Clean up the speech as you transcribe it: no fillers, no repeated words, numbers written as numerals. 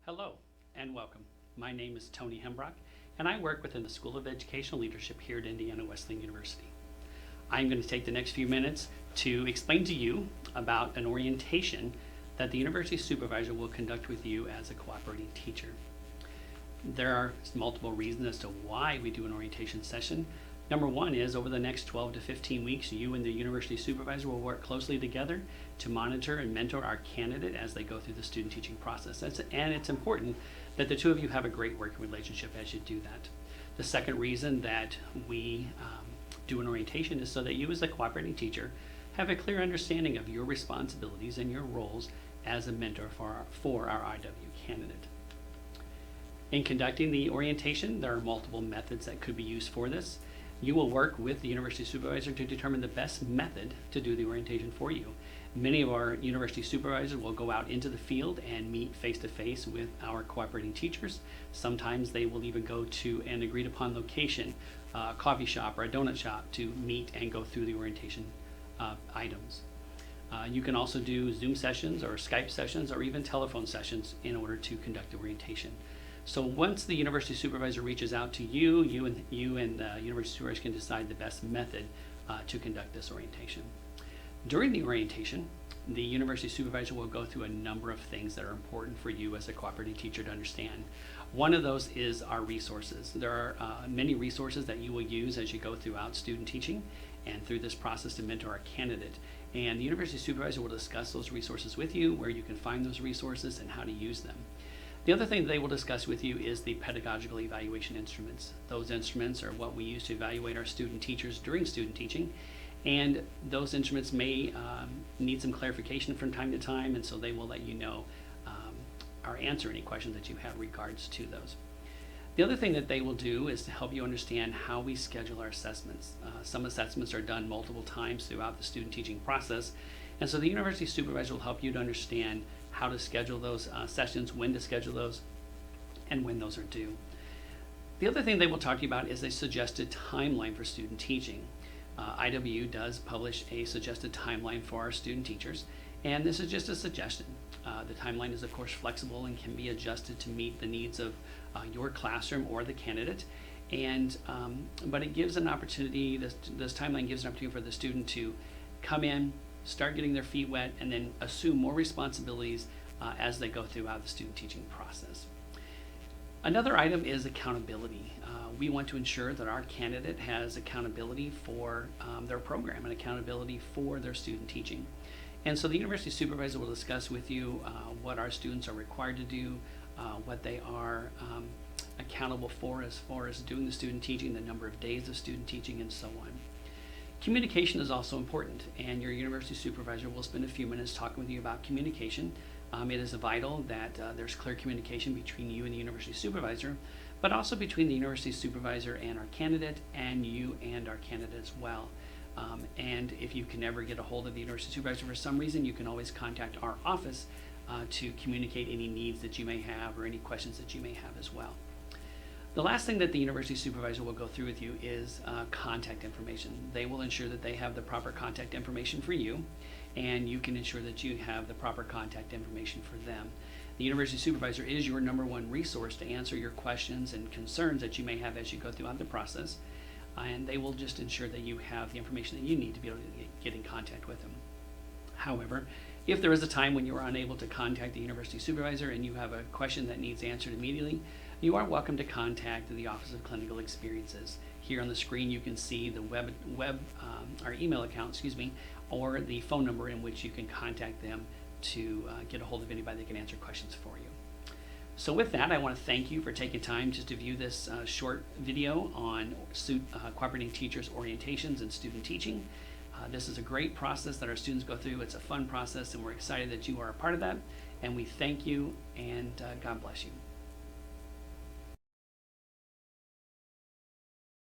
Hello and welcome. My name is Tony Hembrock and I work within the School of Educational Leadership here at Indiana Wesleyan University. I'm going to take the next few minutes to explain to you about an orientation that the university supervisor will conduct with you as a cooperating teacher. There are multiple reasons as to why we do an orientation session. Number one is over the next 12 to 15 weeks, you and the university supervisor will work closely together to monitor and mentor our candidate as they go through the student teaching process. And it's important that the two of you have a great working relationship as you do that. The second reason that we do an orientation is so that you as a cooperating teacher have a clear understanding of your responsibilities and your roles as a mentor for our IW candidate. In conducting the orientation, there are multiple methods that could be used for this. You will work with the university supervisor to determine the best method to do the orientation for you. Many of our university supervisors will go out into the field and meet face-to-face with our cooperating teachers. Sometimes they will even go to an agreed upon location, a coffee shop or a donut shop, to meet and go through the orientation items. You can also do Zoom sessions or Skype sessions or even telephone sessions in order to conduct the orientation. So once the university supervisor reaches out to you, you and the university supervisor can decide the best method to conduct this orientation. During the orientation, the university supervisor will go through a number of things that are important for you as a cooperating teacher to understand. One of those is our resources. There are many resources that you will use as you go throughout student teaching and through this process to mentor our candidate. And the university supervisor will discuss those resources with you, where you can find those resources and how to use them. The other thing they will discuss with you is the pedagogical evaluation instruments. Those instruments are what we use to evaluate our student teachers during student teaching, and those instruments may need some clarification from time to time, and so they will let you know or answer any questions that you have regards to those. The other thing that they will do is to help you understand how we schedule our assessments. Some assessments are done multiple times throughout the student teaching process, and so the university supervisor will help you to understand how to schedule those sessions, when to schedule those, and when those are due. The other thing they will talk to you about is a suggested timeline for student teaching. IW does publish a suggested timeline for our student teachers, and this is just a suggestion. The timeline is of course flexible and can be adjusted to meet the needs of your classroom or the candidate, and but it gives an opportunity, this timeline gives an opportunity for the student to come in, start getting their feet wet, and then assume more responsibilities as they go throughout the student teaching process. Another item is accountability. We want to ensure that our candidate has accountability for their program and accountability for their student teaching. And so the university supervisor will discuss with you what our students are required to do, what they are accountable for as far as doing the student teaching, the number of days of student teaching, and so on. Communication is also important, and your university supervisor will spend a few minutes talking with you about communication. It is vital that there's clear communication between you and the university supervisor, but also between the university supervisor and our candidate, and you and our candidate as well. And if you can never get a hold of the university supervisor for some reason, you can always contact our office to communicate any needs that you may have or any questions that you may have as well. The last thing that the university supervisor will go through with you is contact information. They will ensure that they have the proper contact information for you, and you can ensure that you have the proper contact information for them. The university supervisor is your number one resource to answer your questions and concerns that you may have as you go throughout the process, and they will just ensure that you have the information that you need to be able to get in contact with them. However, if there is a time when you are unable to contact the university supervisor and you have a question that needs answered immediately, you are welcome to contact the Office of Clinical Experiences. Here on the screen you can see the our email account, or the phone number in which you can contact them to get a hold of anybody that can answer questions for you. So with that, I want to thank you for taking time just to view this short video on cooperating teachers orientations and student teaching. This is a great process that our students go through. It's a fun process, and we're excited that you are a part of that. And we thank you, and God bless you.